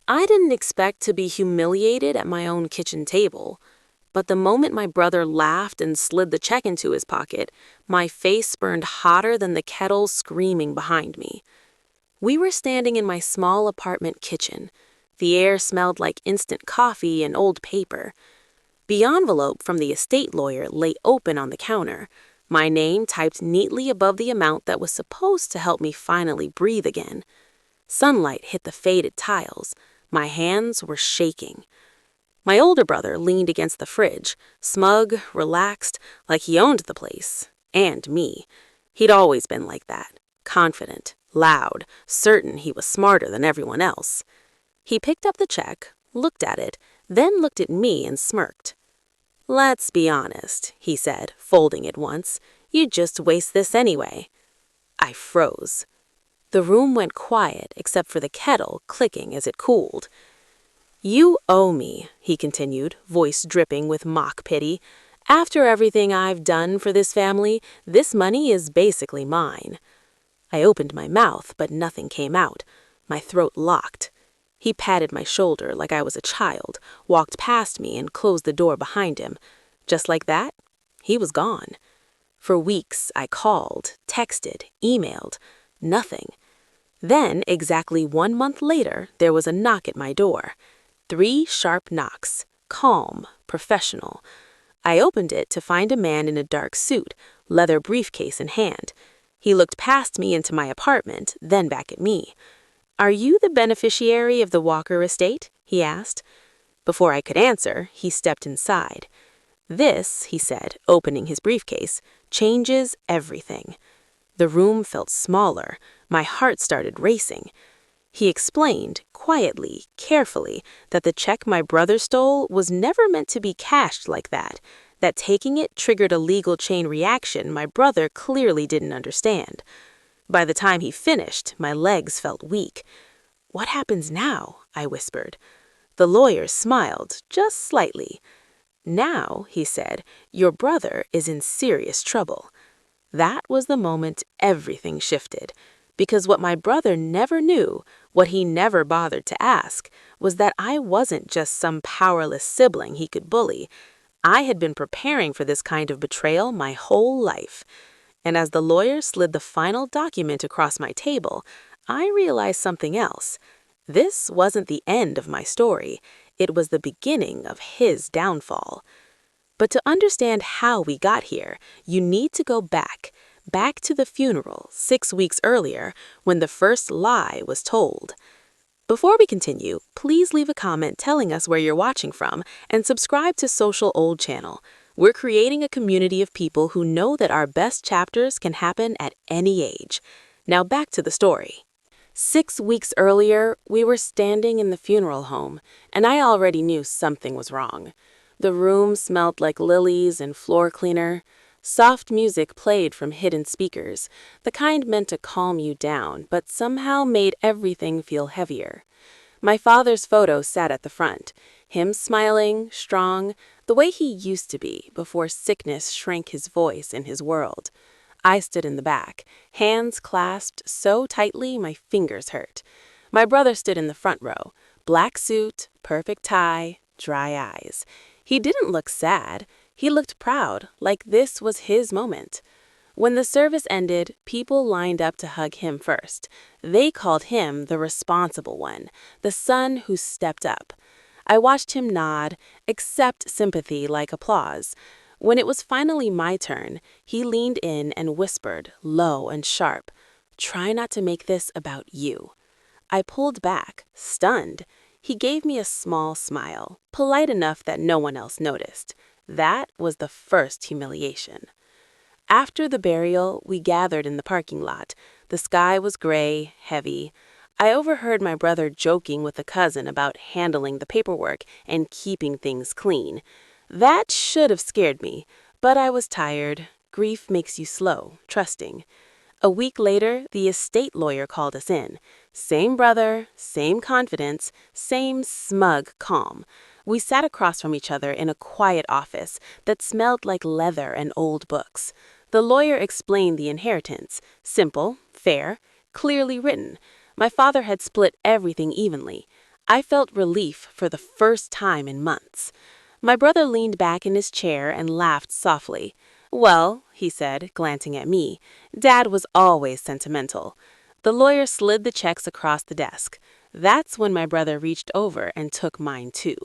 I didn't expect to be humiliated at my own kitchen table, but the moment my brother laughed and slid the check into his pocket, my face burned hotter than the kettle screaming behind me. We were standing in my small apartment kitchen. The air smelled like instant coffee and old paper. The envelope from the estate lawyer lay open on the counter, my name typed neatly above the amount that was supposed to help me finally breathe again. Sunlight hit the faded tiles. My hands were shaking. My older brother leaned against the fridge, smug, relaxed, like he owned the place. And me. He'd always been like that. Confident, loud, certain he was smarter than everyone else. He picked up the check, looked at it, then looked at me and smirked. "Let's be honest," he said, folding it once. "You'd just waste this anyway." I froze. The room went quiet except for the kettle clicking as it cooled. "You owe me," he continued, voice dripping with mock pity. "After everything I've done for this family, this money is basically mine." I opened my mouth, but nothing came out. My throat locked. He patted my shoulder like I was a child, walked past me and closed the door behind him. Just like that, he was gone. For weeks, I called, texted, emailed. Nothing. Then, exactly 1 month later, there was a knock at my door. 3 sharp knocks. Calm, professional. I opened it to find a man in a dark suit, leather briefcase in hand. He looked past me into my apartment, then back at me. "Are you the beneficiary of the Walker estate?" he asked. Before I could answer, he stepped inside. "This," he said, opening his briefcase, "changes everything." The room felt smaller. My heart started racing. He explained, quietly, carefully, that the check my brother stole was never meant to be cashed like that taking it triggered a legal chain reaction my brother clearly didn't understand. By the time he finished, my legs felt weak. "What happens now?" I whispered. The lawyer smiled, just slightly. "Now," he said, "your brother is in serious trouble." That was the moment everything shifted. Because what my brother never knew, what he never bothered to ask, was that I wasn't just some powerless sibling he could bully. I had been preparing for this kind of betrayal my whole life. And as the lawyer slid the final document across my table, I realized something else. This wasn't the end of my story. It was the beginning of his downfall. But to understand how we got here, you need to go back to the funeral 6 weeks earlier when the first lie was told. Before we continue, please leave a comment telling us where you're watching from and subscribe to Social Old Channel. We're creating a community of people who know that our best chapters can happen at any age. Now back to the story. 6 weeks earlier, we were standing in the funeral home, and I already knew something was wrong. The room smelled like lilies and floor cleaner. Soft music played from hidden speakers, the kind meant to calm you down, but somehow made everything feel heavier. My father's photo sat at the front, him smiling, strong, the way he used to be before sickness shrank his voice in his world. I stood in the back, hands clasped so tightly my fingers hurt. My brother stood in the front row, black suit, perfect tie, dry eyes. He didn't look sad. He looked proud, like this was his moment. When the service ended, people lined up to hug him first. They called him the responsible one, the son who stepped up. I watched him nod, accept sympathy like applause. When it was finally my turn, he leaned in and whispered, low and sharp, "Try not to make this about you." I pulled back, stunned. He gave me a small smile, polite enough that no one else noticed. That was the first humiliation. After the burial, we gathered in the parking lot. The sky was gray, heavy. I overheard my brother joking with a cousin about handling the paperwork and keeping things clean. That should have scared me, but I was tired. Grief makes you slow, trusting. A week later, the estate lawyer called us in. Same brother, same confidence, same smug calm. We sat across from each other in a quiet office that smelled like leather and old books. The lawyer explained the inheritance. Simple, fair, clearly written. My father had split everything evenly. I felt relief for the first time in months. My brother leaned back in his chair and laughed softly. "Well," he said, glancing at me, "Dad was always sentimental." The lawyer slid the checks across the desk. That's when my brother reached over and took mine too.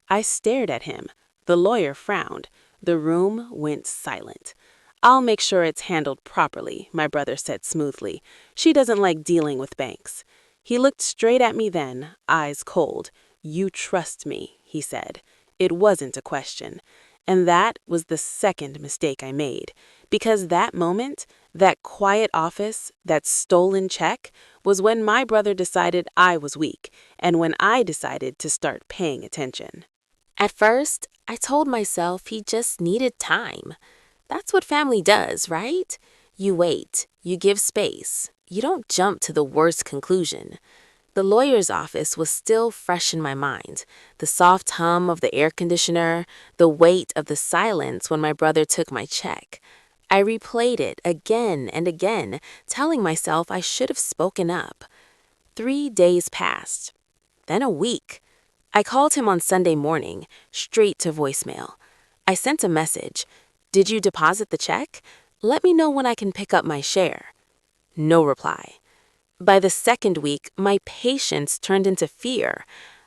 I stared at him. The lawyer frowned. The room went silent. "I'll make sure it's handled properly," my brother said smoothly. "She doesn't like dealing with banks." He looked straight at me then, eyes cold. "You trust me," he said. It wasn't a question. And that was the second mistake I made. Because that moment, that quiet office, that stolen check, was when my brother decided I was weak, and when I decided to start paying attention. At first, I told myself he just needed time. That's what family does, right? You wait, you give space, you don't jump to the worst conclusion. The lawyer's office was still fresh in my mind. The soft hum of the air conditioner, the weight of the silence when my brother took my check. I replayed it again and again, telling myself I should have spoken up. 3 days passed, then a week. I called him on Sunday morning, straight to voicemail. I sent a message. "Did you deposit the check? Let me know when I can pick up my share." No reply. By the second week, my patience turned into fear.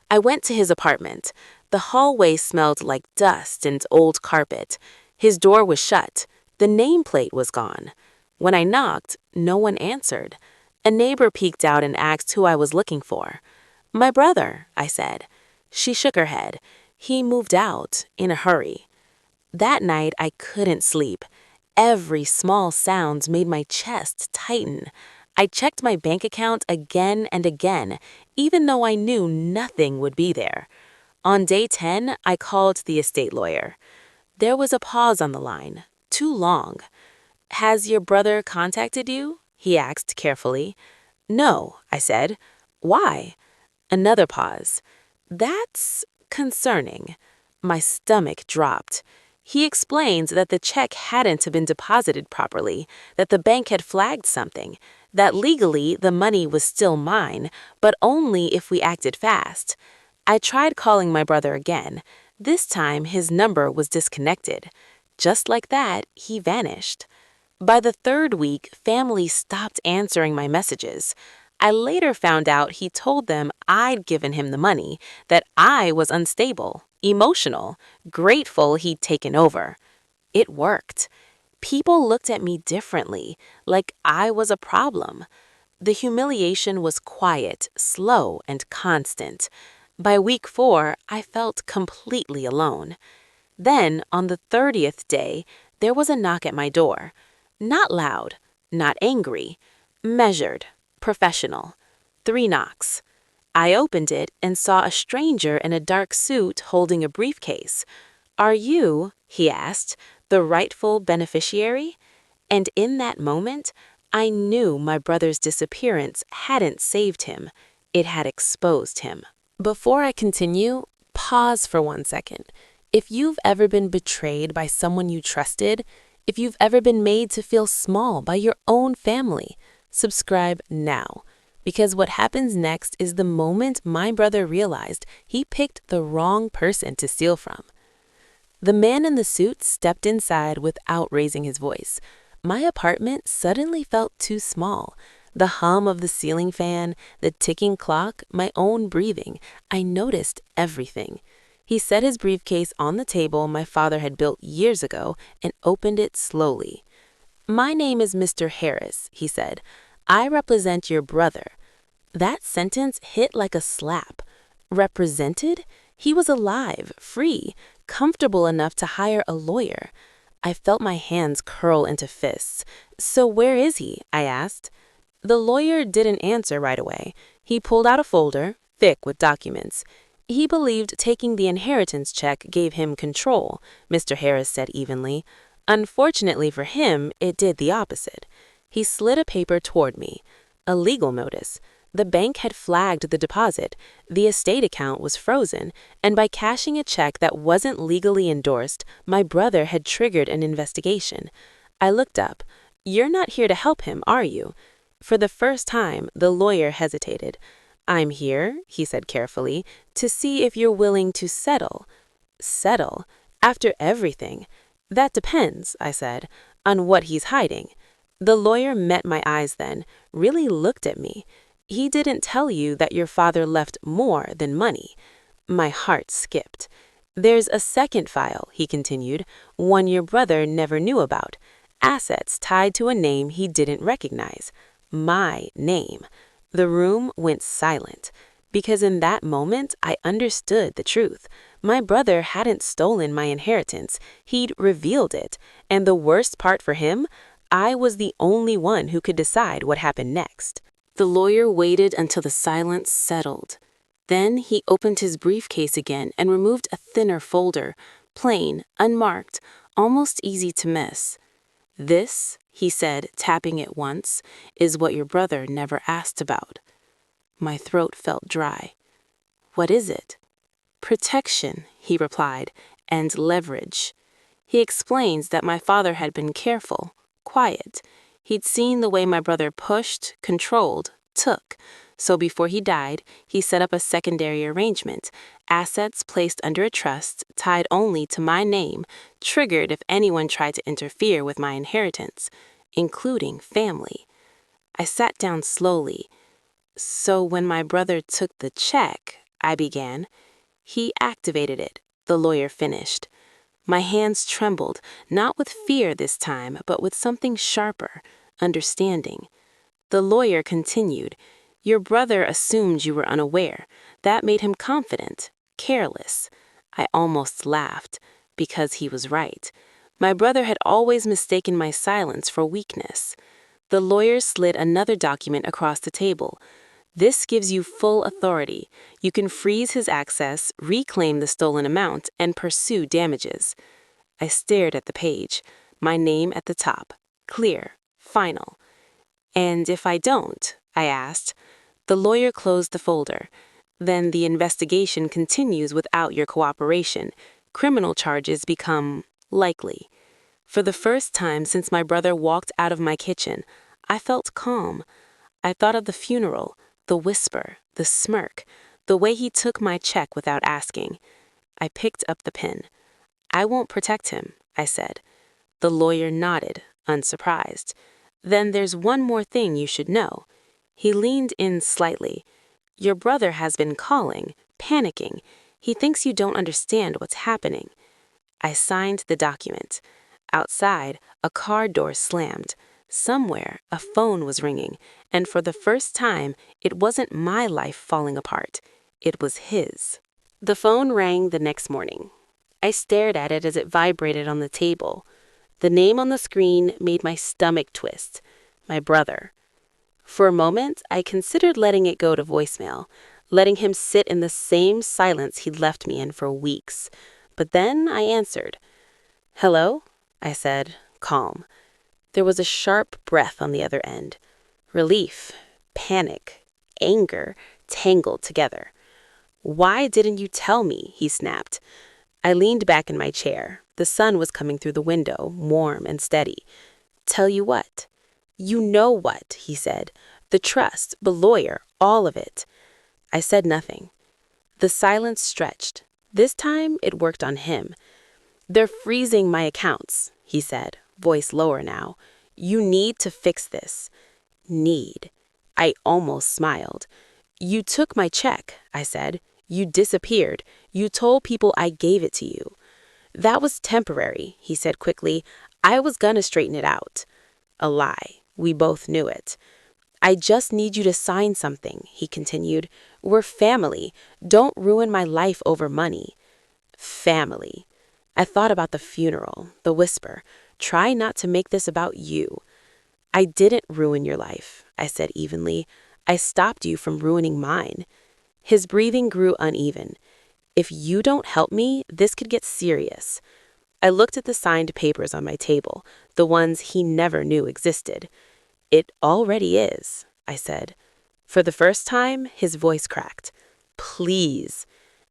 I went to his apartment. The hallway smelled like dust and old carpet. His door was shut. The nameplate was gone. When I knocked, no one answered. A neighbor peeked out and asked who I was looking for. "My brother," I said. She shook her head. "He moved out in a hurry." That night, I couldn't sleep. Every small sound made my chest tighten. I checked my bank account again and again, even though I knew nothing would be there. On day 10, I called the estate lawyer. There was a pause on the line, too long. "Has your brother contacted you?" he asked carefully. "No," I said. "Why?" Another pause. "That's concerning." My stomach dropped. He explained that the check hadn't been deposited properly, that the bank had flagged something, that legally the money was still mine, but only if we acted fast. I tried calling my brother again. This time his number was disconnected. Just like that, he vanished. By the third week, family stopped answering my messages. I later found out he told them I'd given him the money, that I was unstable, emotional, grateful he'd taken over. It worked. People looked at me differently, like I was a problem. The humiliation was quiet, slow, and constant. By week 4, I felt completely alone. Then, on the 30th day, there was a knock at my door. Not loud, not angry, measured, professional. 3 knocks. I opened it and saw a stranger in a dark suit holding a briefcase. "Are you," he asked, "the rightful beneficiary?" And in that moment, I knew my brother's disappearance hadn't saved him. It had exposed him. Before I continue, pause for 1 second. If you've ever been betrayed by someone you trusted, if you've ever been made to feel small by your own family, subscribe now. Because what happens next is the moment my brother realized he picked the wrong person to steal from. The man in the suit stepped inside without raising his voice. My apartment suddenly felt too small. The hum of the ceiling fan, the ticking clock, my own breathing, I noticed everything. He set his briefcase on the table my father had built years ago and opened it slowly. "My name is Mr. Harris," he said. "I represent your brother." That sentence hit like a slap. Represented? He was alive, free, comfortable enough to hire a lawyer. I felt my hands curl into fists. "So where is he?" I asked. The lawyer didn't answer right away. He pulled out a folder, thick with documents. He believed taking the inheritance check gave him control, Mr. Harris said evenly. Unfortunately for him, it did the opposite. He slid a paper toward me. A legal notice. The bank had flagged the deposit, the estate account was frozen, and by cashing a check that wasn't legally endorsed, my brother had triggered an investigation. I looked up. "You're not here to help him, are you?" For the first time, the lawyer hesitated. "I'm here," he said carefully, "to see if you're willing to settle." "Settle? After everything?" "That depends," I said, "on what he's hiding." The lawyer met my eyes then, really looked at me. "He didn't tell you that your father left more than money." My heart skipped. "There's a second file," he continued, "one your brother never knew about. Assets tied to a name he didn't recognize. My name." The room went silent, because in that moment I understood the truth. My brother hadn't stolen my inheritance, he'd revealed it, and the worst part for him, I was the only one who could decide what happened next. The lawyer waited until the silence settled. Then he opened his briefcase again and removed a thinner folder, plain, unmarked, almost easy to miss. "This," he said, tapping it once, "is what your brother never asked about." My throat felt dry. "What is it?" "Protection," he replied, "and leverage." He explains that my father had been careful, quiet. He'd seen the way my brother pushed, controlled, took. So before he died, he set up a secondary arrangement, assets placed under a trust, tied only to my name, triggered if anyone tried to interfere with my inheritance, including family. I sat down slowly. "So when my brother took the check," I began. "He activated it," the lawyer finished. My hands trembled, not with fear this time, but with something sharper, understanding. The lawyer continued, "Your brother assumed you were unaware. That made him confident, careless." I almost laughed, because he was right. My brother had always mistaken my silence for weakness. The lawyer slid another document across the table. "This gives you full authority. You can freeze his access, reclaim the stolen amount, and pursue damages." I stared at the page, my name at the top, clear, final. "And if I don't?" I asked. The lawyer closed the folder. "Then the investigation continues without your cooperation. Criminal charges become likely." For the first time since my brother walked out of my kitchen, I felt calm. I thought of the funeral, the whisper, the smirk, the way he took my check without asking. I picked up the pen. "I won't protect him," I said. The lawyer nodded, unsurprised. "Then there's one more thing you should know." He leaned in slightly. "Your brother has been calling, panicking. He thinks you don't understand what's happening." I signed the document. Outside, a car door slammed. Somewhere, a phone was ringing, and for the first time, it wasn't my life falling apart. It was his. The phone rang the next morning. I stared at it as it vibrated on the table. The name on the screen made my stomach twist. My brother. For a moment, I considered letting it go to voicemail, letting him sit in the same silence he'd left me in for weeks. But then I answered. "Hello?" I said, calm. There was a sharp breath on the other end. Relief, panic, anger, tangled together. "Why didn't you tell me?" he snapped. I leaned back in my chair. The sun was coming through the window, warm and steady. "Tell you what?" "You know what," he said. "The trust, the lawyer, all of it." I said nothing. The silence stretched. This time, it worked on him. "They're freezing my accounts," he said, voice lower now. "You need to fix this." Need. I almost smiled. "You took my check," I said. "You disappeared. You told people I gave it to you." "That was temporary," he said quickly. "I was gonna straighten it out." A lie. We both knew it. "I just need you to sign something," he continued. "We're family. Don't ruin my life over money." Family. I thought about the funeral, the whisper. "Try not to make this about you." "I didn't ruin your life," I said evenly. "I stopped you from ruining mine." His breathing grew uneven. "If you don't help me, this could get serious." I looked at the signed papers on my table, the ones he never knew existed. "It already is," I said. For the first time, his voice cracked. "Please."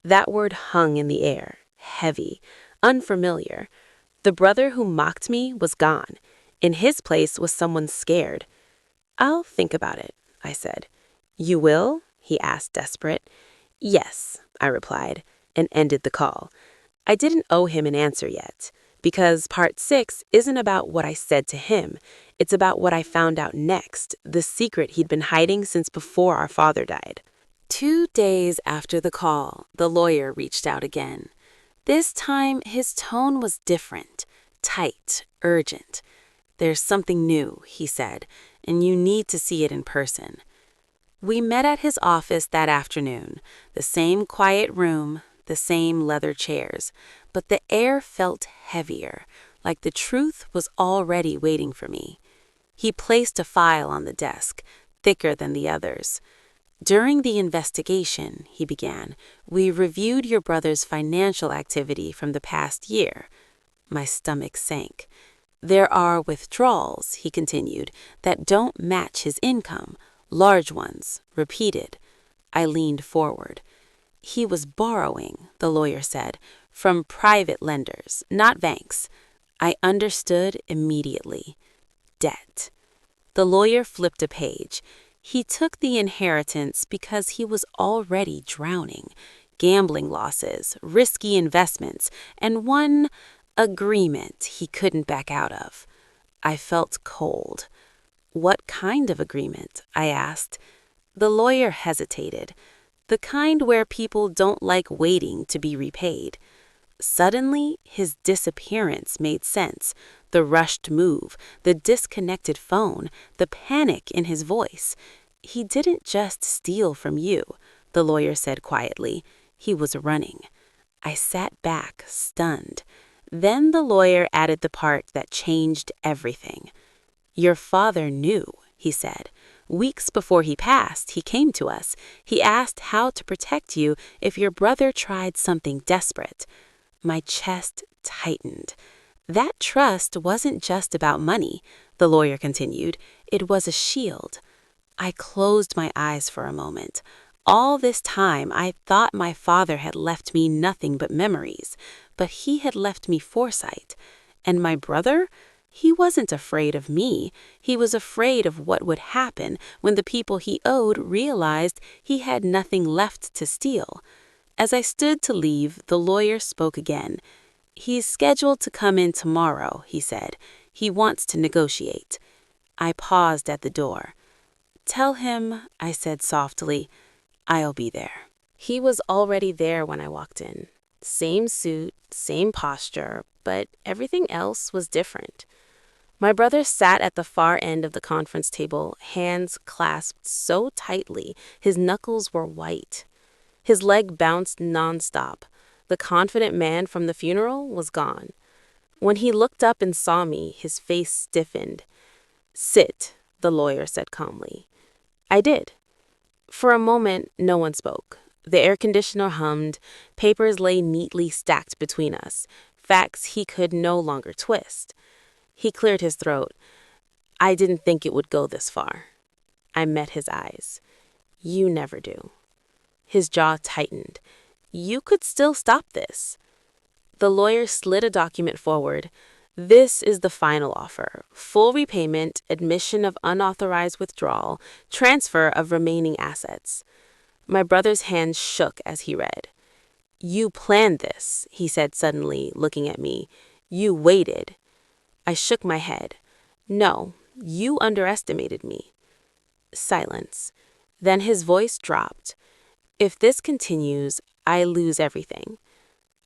That word hung in the air, heavy, unfamiliar. The brother who mocked me was gone. In his place was someone scared. "I'll think about it," I said. "You will?" he asked, desperate. Yes, I replied, and ended the call. I didn't owe him an answer yet, because part 6 isn't about what I said to him. It's about what I found out next, the secret he'd been hiding since before our father died. 2 days after the call, the lawyer reached out again. This time, his tone was different, tight, urgent. There's something new, he said, and you need to see it in person. We met at his office that afternoon, the same quiet room, the same leather chairs, but the air felt heavier, like the truth was already waiting for me. He placed a file on the desk, thicker than the others. During the investigation, he began, we reviewed your brother's financial activity from the past year. My stomach sank. There are withdrawals, he continued, that don't match his income, large ones, repeated. I leaned forward. He was borrowing, the lawyer said, from private lenders, not banks. I understood immediately. Debt. The lawyer flipped a page. He took the inheritance because he was already drowning. Gambling losses, risky investments, and one agreement he couldn't back out of. I felt cold. What kind of agreement? I asked. The lawyer hesitated. The kind where people don't like waiting to be repaid. Suddenly, his disappearance made sense. The rushed move, the disconnected phone, the panic in his voice. He didn't just steal from you, the lawyer said quietly. He was running. I sat back, stunned. Then the lawyer added the part that changed everything. Your father knew, he said. Weeks before he passed, he came to us. He asked how to protect you if your brother tried something desperate. My chest tightened. That trust wasn't just about money, the lawyer continued. It was a shield. I closed my eyes for a moment. All this time, I thought my father had left me nothing but memories, but he had left me foresight. And my brother? He wasn't afraid of me. He was afraid of what would happen when the people he owed realized he had nothing left to steal. As I stood to leave, the lawyer spoke again. He's scheduled to come in tomorrow, he said. He wants to negotiate. I paused at the door. Tell him, I said softly, I'll be there. He was already there when I walked in. Same suit, same posture, but everything else was different. My brother sat at the far end of the conference table, hands clasped so tightly his knuckles were white. His leg bounced nonstop. The confident man from the funeral was gone. When he looked up and saw me, his face stiffened. Sit, the lawyer said calmly. I did. For a moment, no one spoke. The air conditioner hummed. Papers lay neatly stacked between us. Facts he could no longer twist. He cleared his throat. I didn't think it would go this far. I met his eyes. You never do. His jaw tightened. You could still stop this. The lawyer slid a document forward. This is the final offer. Full repayment, admission of unauthorized withdrawal, transfer of remaining assets. My brother's hand shook as he read. You planned this, he said suddenly, looking at me. You waited. I shook my head. No, you underestimated me. Silence. Then his voice dropped. If this continues, I lose everything.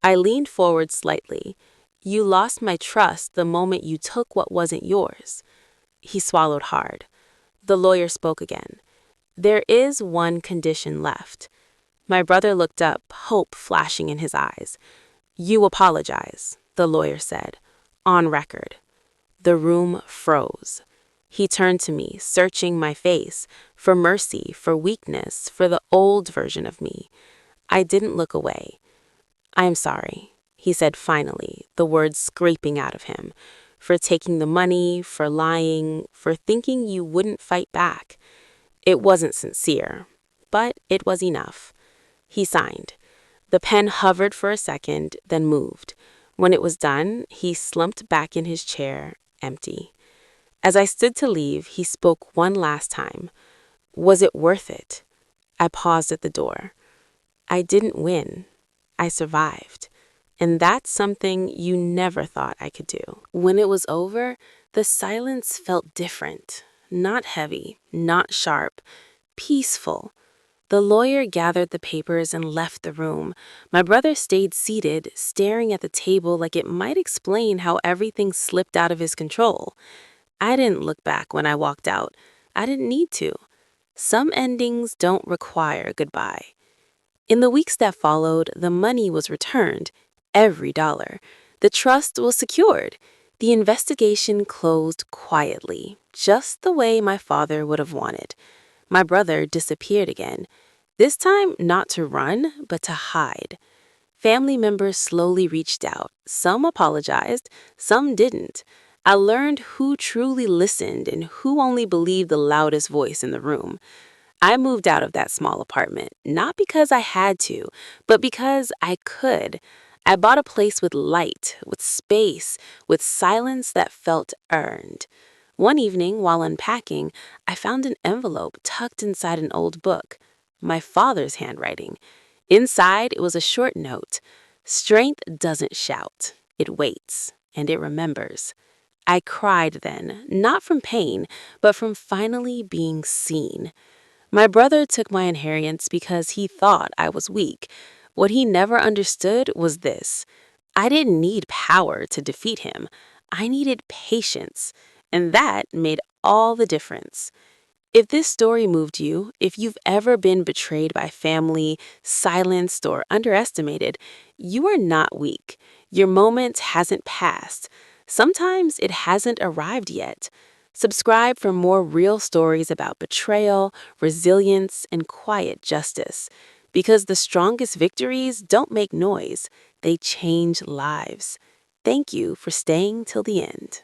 I leaned forward slightly. You lost my trust the moment you took what wasn't yours. He swallowed hard. The lawyer spoke again. There is one condition left. My brother looked up, hope flashing in his eyes. You apologize, the lawyer said, on record. The room froze. He turned to me, searching my face, for mercy, for weakness, for the old version of me. I didn't look away. I am sorry, he said finally, the words scraping out of him, for taking the money, for lying, for thinking you wouldn't fight back. It wasn't sincere, but it was enough. He signed. The pen hovered for a second, then moved. When it was done, he slumped back in his chair, empty. As I stood to leave, he spoke one last time. Was it worth it? I paused at the door. I didn't win. I survived. And that's something you never thought I could do. When it was over, the silence felt different. Not heavy, not sharp, peaceful. The lawyer gathered the papers and left the room. My brother stayed seated, staring at the table like it might explain how everything slipped out of his control. I didn't look back when I walked out. I didn't need to. Some endings don't require goodbye. In the weeks that followed, the money was returned, every dollar. The trust was secured. The investigation closed quietly, just the way my father would have wanted. My brother disappeared again, this time not to run, but to hide. Family members slowly reached out. Some apologized, some didn't. I learned who truly listened and who only believed the loudest voice in the room. I moved out of that small apartment, not because I had to, but because I could. I bought a place with light, with space, with silence that felt earned. One evening, while unpacking, I found an envelope tucked inside an old book, my father's handwriting. Inside, it was a short note. Strength doesn't shout, it waits, and it remembers. I cried then, not from pain, but from finally being seen. My brother took my inheritance because he thought I was weak. What he never understood was this: I didn't need power to defeat him. I needed patience, and that made all the difference. If this story moved you, if you've ever been betrayed by family, silenced, or underestimated, you are not weak. Your moment hasn't passed. Sometimes it hasn't arrived yet. Subscribe for more real stories about betrayal, resilience, and quiet justice. Because the strongest victories don't make noise, they change lives. Thank you for staying till the end.